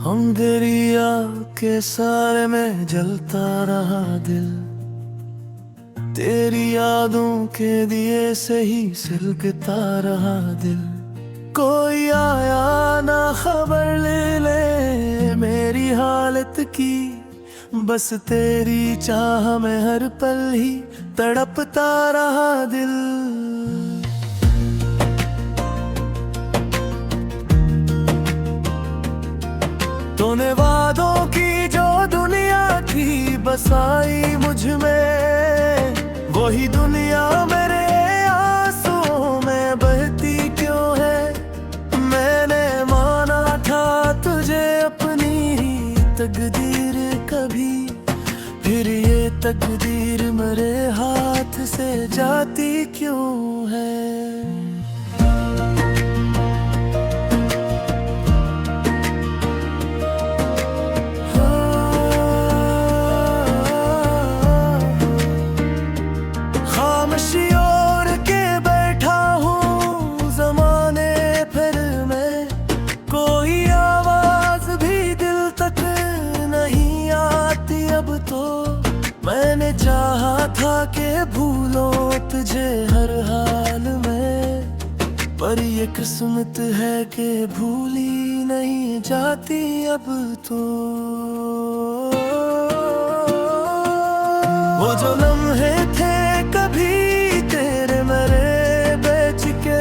हम दरिया के सारे में जलता रहा दिल, तेरी यादों के दिए से ही सिलकता रहा दिल। कोई आया ना खबर ले ले मेरी हालत की, बस तेरी चाह में हर पल ही तड़पता रहा दिल। तूने वादों की जो दुनिया थी बसाई मुझ में, वही दुनिया मेरे आंसुओं में बहती क्यों है। मैंने माना था तुझे अपनी ही तकदीर कभी, फिर ये तकदीर मेरे हाथ से जाती क्यों है। मैंने चाहा था कि भूलो तुझे हर हाल में, पर ये किस्मत है कि भूली नहीं जाती अब तो। वो जो लम्हे थे कभी तेरे मेरे बेच के,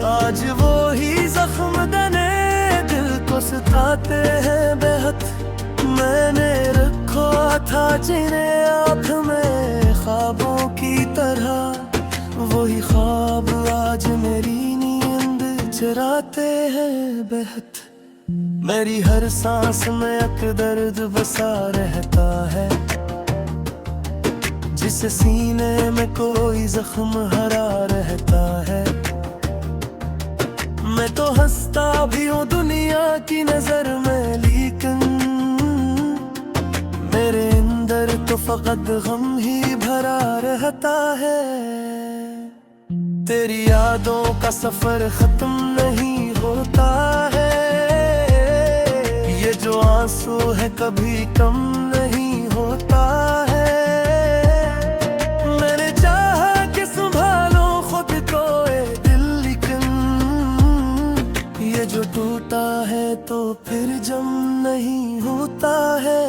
आज वो ही जख्म दने दिल को सताते हैं बेहद। मैंने रखा था जिन्हें आँख में ख्वाबों की तरह, वही ख्वाब आज मेरी नींद चुराते हैं बेहद। मेरी हर सांस में एक दर्द बसा रहता है, जिसे सीने में कोई जख्म हरा रहता है। मैं तो हंसता भी हूँ दुनिया की नजर में, लेकिन मेरे अंदर तो फकत गम ही भरा रहता है। तेरी यादों का सफर खत्म नहीं होता है, ये जो आंसू है कभी कम नहीं होता है। मैंने चाहा कि संभालो खुद को ए दिल, लेकिन ये जो टूटा है तो फिर जम नहीं होता है।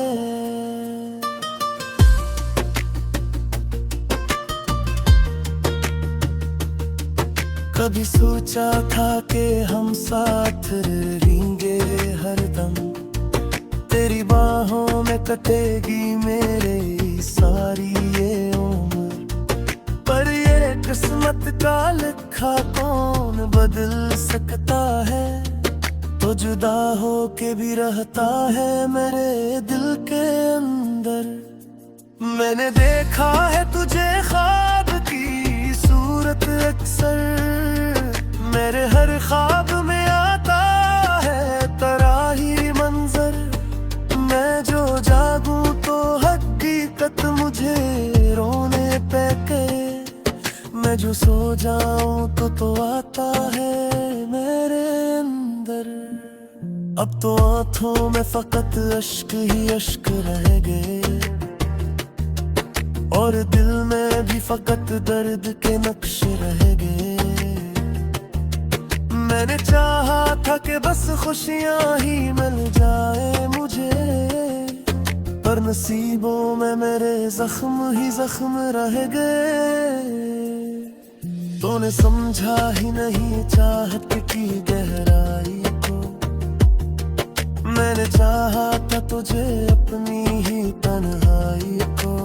कभी सोचा था कि हम साथ रहेंगे हरदम, तेरी बाहों में कटेगी मेरे सारी ये उम्र। पर ये किस्मत का लिखा कौन बदल सकता है, तो जुदा हो के भी रहता है मेरे दिल के अंदर। मैंने देखा है तुझे ख्वाब की सूरत अक्सर, मेरे हर ख्वाब में आता है तेरा ही मंजर। मैं जो जागूं तो हकीकत मुझे रोने पे करे, मैं जो सो जाऊं तो आता है मेरे अंदर। अब तो आंखों में फकत अश्क ही अश्क रह गए, और दिल में भी फकत दर्द के नक्श रह गए। मैंने चाहा था कि बस खुशियां ही मिल जाए मुझे, पर नसीबों में मेरे जख्म ही जख्म रह गए। तूने समझा ही नहीं चाहत की गहराई को, मैंने चाहा था तुझे अपनी ही तन्हाई को।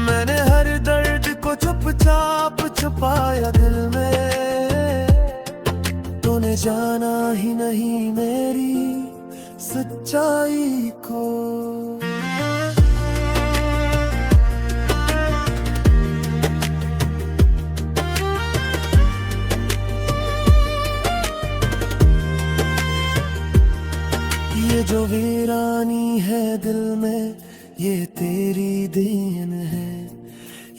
मैंने हर दर्द को चुपचाप छुपाया दिल में, तूने जाना ही नहीं मेरी सच्चाई को। ये जो वीरानी है दिल में ये तेरी देन है,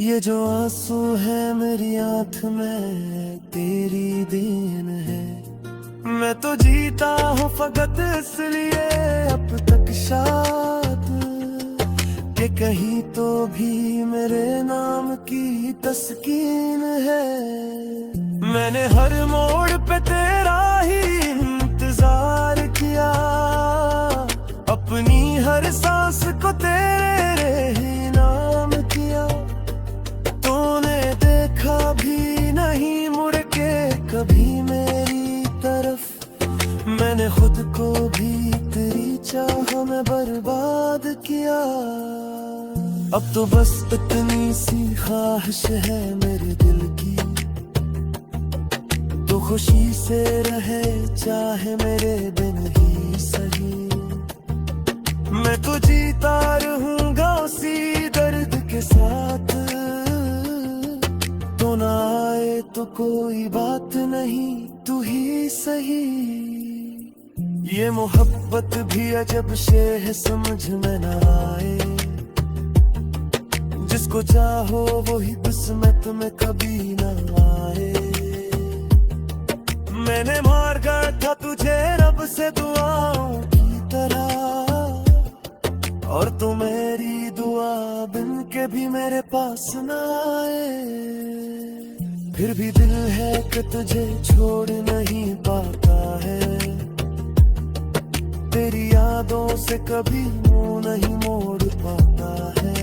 ये जो आंसू है मेरी आँख में तेरी देन है। वक्त इसलिए अब तक शाद के कहीं तो भी मेरे नाम की तस्कीन है। मैंने हर मोड़ पे तेरा ही इंतजार किया, अपनी हर सांस को तेरे ही नाम किया। तूने देखा भी नहीं मुड़ के कभी मेरी तरफ, मैंने खुद को भी तेरी चाह में बर्बाद किया। अब तो बस इतनी सी ख्वाहिश है मेरे दिल की, तो खुशी से रहे चाहे मेरे बिन ही सही। मैं तो जीता रहूंगा उसी दर्द के साथ, तो ना आए तो कोई बात नहीं, तू ही सही। ये मोहब्बत भी अजब से है समझ में ना आए, जिसको चाहो वही किस्मत में कभी ना आए। मैंने मांगा था तुझे रब से दुआओं की तरह, और तू मेरी दुआ बिन के भी मेरे पास ना आए। फिर भी दिल है कि तुझे छोड़ नहीं पाता है, तेरी यादों से कभी मुंह नहीं मोड़ पाता है।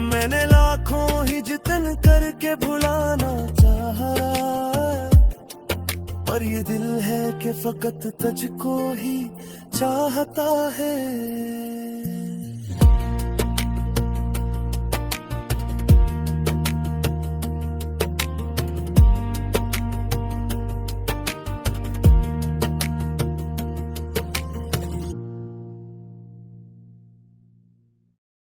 मैंने लाखों ही जतन करके भुलाना चाहा, पर ये दिल है कि फकत तुझको ही चाहता है।